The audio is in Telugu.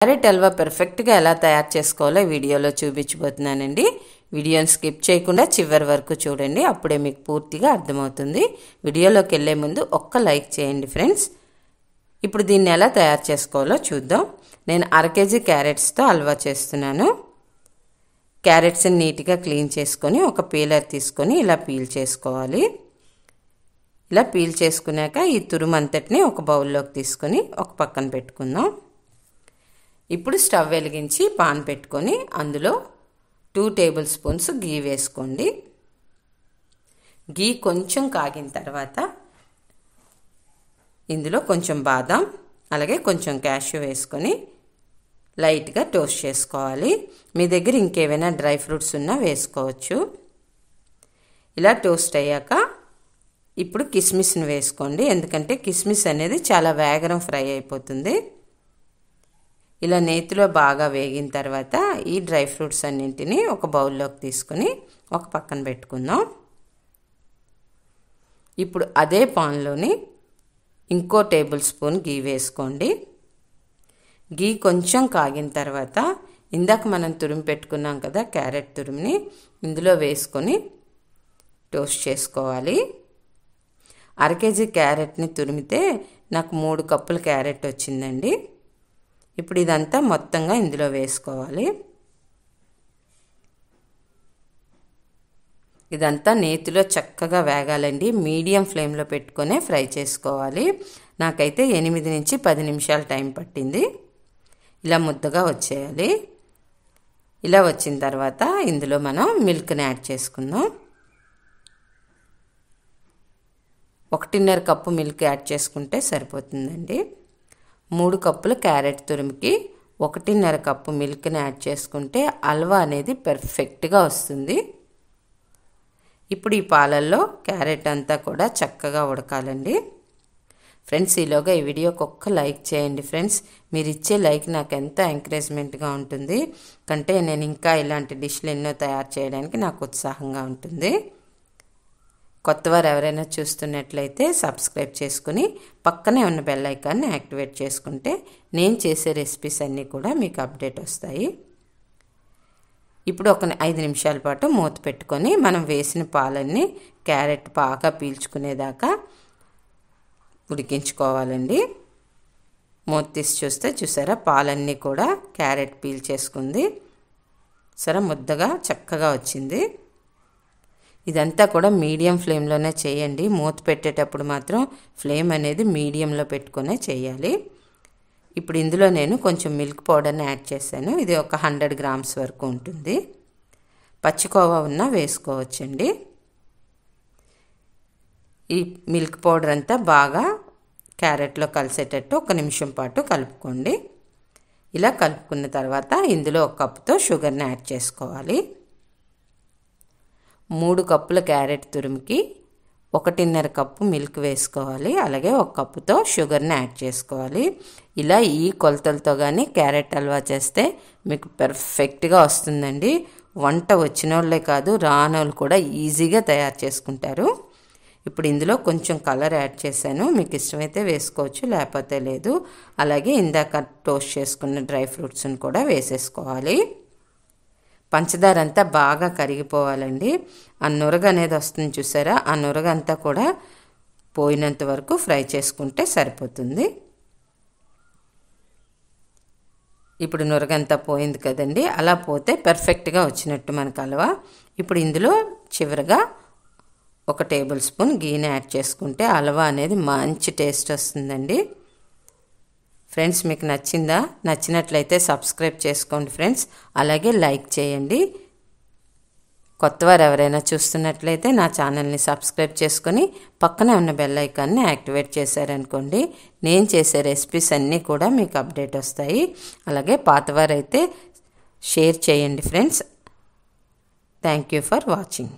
క్యారెట్ హల్వా పర్ఫెక్ట్గా ఎలా తయారు చేసుకోవాలో వీడియోలో చూపించబోతున్నానండి. వీడియోని స్కిప్ చేయకుండా చివరి వరకు చూడండి, అప్పుడే మీకు పూర్తిగా అర్థమవుతుంది. వీడియోలోకి వెళ్ళే ముందు ఒక్క లైక్ చేయండి ఫ్రెండ్స్. ఇప్పుడు దీన్ని ఎలా తయారు చేసుకోవాలో చూద్దాం. నేను 1/2 kg క్యారెట్స్తో హల్వా చేస్తున్నాను. క్యారెట్స్ని నీట్గా క్లీన్ చేసుకొని ఒక పీలర్ తీసుకొని ఇలా పీల్ చేసుకోవాలి. ఇలా పీల్ చేసుకున్నాక ఈ తురుమంతటిని ఒక బౌల్లోకి తీసుకొని ఒక పక్కన పెట్టుకుందాం. ఇప్పుడు స్టవ్ వెలిగించి పాన్ పెట్టుకొని అందులో 2 టేబుల్ స్పూన్స్ గీ వేసుకోండి. గీ కొంచెం కాగిన తర్వాత ఇందులో కొంచెం బాదం అలాగే కొంచెం క్యాష్యూ వేసుకొని లైట్గా టోస్ట్ చేసుకోవాలి. మీ దగ్గర ఇంకేమైనా డ్రై ఫ్రూట్స్ ఉన్నా వేసుకోవచ్చు. ఇలా టోస్ట్ అయ్యాక ఇప్పుడు కిస్మిస్ని వేసుకోండి, ఎందుకంటే కిస్మిస్ అనేది చాలా వేగరం ఫ్రై అయిపోతుంది. ఇలా నేతిలో బాగా వేగిన తర్వాత ఈ డ్రై ఫ్రూట్స్ అన్నింటినీ ఒక బౌల్లోకి తీసుకొని ఒక పక్కన పెట్టుకుందాం. ఇప్పుడు అదే పాన్లోని ఇంకో టేబుల్ స్పూన్ గీ వేసుకోండి. గీ కొంచెం కాగిన తర్వాత ఇందాక మనం తురిమి పెట్టుకున్నాం కదా క్యారెట్ తురిమిని ఇందులో వేసుకొని టోస్ట్ చేసుకోవాలి. 1/2 kg క్యారెట్ని తురిమితే నాకు 3 కప్పుల క్యారెట్ వచ్చిందండి. ఇప్పుడు ఇదంతా మొత్తంగా ఇందులో వేసుకోవాలి. ఇదంతా నేతిలో చక్కగా వేగాలండి. మీడియం ఫ్లేమ్లో పెట్టుకొనే ఫ్రై చేసుకోవాలి. నాకైతే 8 నుంచి 10 నిమిషాలు టైం పట్టింది. ఇలా ముద్దగా వచ్చేయాలి. ఇలా వచ్చిన తర్వాత ఇందులో మనం మిల్క్ని యాడ్ చేసుకుందాం. 1.5 కప్పు మిల్క్ యాడ్ చేసుకుంటే సరిపోతుందండి. 3 కప్పుల క్యారెట్ తురుముకి 1.5 కప్పు మిల్క్ని యాడ్ చేసుకుంటే హల్వా అనేది పర్ఫెక్ట్గా వస్తుంది. ఇప్పుడు ఈ పాలల్లో క్యారెట్ అంతా కూడా చక్కగా ఉడకాలండి. ఫ్రెండ్స్, ఈలోగా ఈ వీడియోకి ఒక్క లైక్ చేయండి ఫ్రెండ్స్. మీరు ఇచ్చే లైక్ నాకు ఎంత ఎంకరేజ్మెంట్గా ఉంటుంది కంటే నేను ఇంకా ఇలాంటి డిష్లు ఎన్నో తయారు చేయడానికి నాకు ఉత్సాహంగా ఉంటుంది. కొత్తవారు ఎవరైనా చూస్తున్నట్లయితే సబ్స్క్రైబ్ చేసుకుని పక్కనే ఉన్న బెల్ ఐకాన్ని యాక్టివేట్ చేసుకుంటే నేను చేసే రెసిపీస్ అన్నీ కూడా మీకు అప్డేట్ వస్తాయి. ఇప్పుడు ఒక 5 నిమిషాల పాటు మూత పెట్టుకొని మనం వేసిన పాలన్నీ క్యారెట్ బాగా పీల్చుకునేదాకా ఉడికించుకోవాలండి. మూత తీసి చూసారా పాలన్నీ కూడా క్యారెట్ పీల్చేసుకుంది. సరే ముద్దగా చక్కగా వచ్చింది. ఇదంతా కూడా మీడియం ఫ్లేమ్లోనే చేయండి. మూత పెట్టేటప్పుడు మాత్రం ఫ్లేమ్ అనేది మీడియంలో పెట్టుకునే చేయాలి. ఇప్పుడు ఇందులో నేను కొంచెం మిల్క్ పౌడర్ని యాడ్ చేశాను. ఇది ఒక 100 గ్రామ్స్ వరకు ఉంటుంది. పచ్చికోవా ఉన్నా వేసుకోవచ్చండి. ఈ మిల్క్ పౌడర్ అంతా బాగా క్యారెట్లో కలిసేటట్టు 1 నిమిషం పాటు కలుపుకోండి. ఇలా కలుపుకున్న తర్వాత ఇందులో 1 కప్పుతో షుగర్ని యాడ్ చేసుకోవాలి. 3 కప్పుల క్యారెట్ తురుముకి 1.5 కప్పు మిల్క్ వేసుకోవాలి. అలాగే 1 కప్పుతో షుగర్ని యాడ్ చేసుకోవాలి. ఇలా ఈ కొలతలతో కానీ క్యారెట్ హల్వా చేస్తే మీకు పర్ఫెక్ట్గా వస్తుందండి. వంట వచ్చిన వాళ్ళే కాదు రానోళ్ళు కూడా ఈజీగా తయారు చేసుకుంటారు. ఇప్పుడు ఇందులో కొంచెం కలర్ యాడ్ చేశాను. మీకు ఇష్టమైతే వేసుకోవచ్చు, లేకపోతే లేదు. అలాగే ఇందాక టోస్ట్ చేసుకున్న డ్రై ఫ్రూట్స్ని కూడా వేసేసుకోవాలి. పంచదార అంతా బాగా కరిగిపోవాలండి. ఆ నురగ అనేది వస్తుంది చూసారా, ఆ నురగ అంతా కూడా పోయినంత వరకు ఫ్రై చేసుకుంటే సరిపోతుంది. ఇప్పుడు నురగ అంతా పోయింది కదండి, అలా పోతే పర్ఫెక్ట్గా వచ్చినట్టు మనకు హల్వా. ఇప్పుడు ఇందులో చివరిగా 1 టేబుల్ స్పూన్ గీని యాడ్ చేసుకుంటే హల్వా అనేది మంచి టేస్ట్ వస్తుందండి. ఫ్రెండ్స్, మీకు నచ్చిందా? నచ్చినట్లయితే సబ్స్క్రైబ్ చేసుకోండి ఫ్రెండ్స్. అలాగే లైక్ చేయండి. కొత్తవారు ఎవరైనా చూస్తున్నట్లయితే నా ఛానల్ని సబ్స్క్రైబ్ చేసుకొని పక్కనే ఉన్న బెల్ ఐకాన్ని యాక్టివేట్ చేశారనుకోండి, నేను చేసే రెసిపీస్ అన్నీ కూడా మీకు అప్డేట్ వస్తాయి. అలాగే పాతవారు అయితే షేర్ చేయండి friends. Thank you for watching.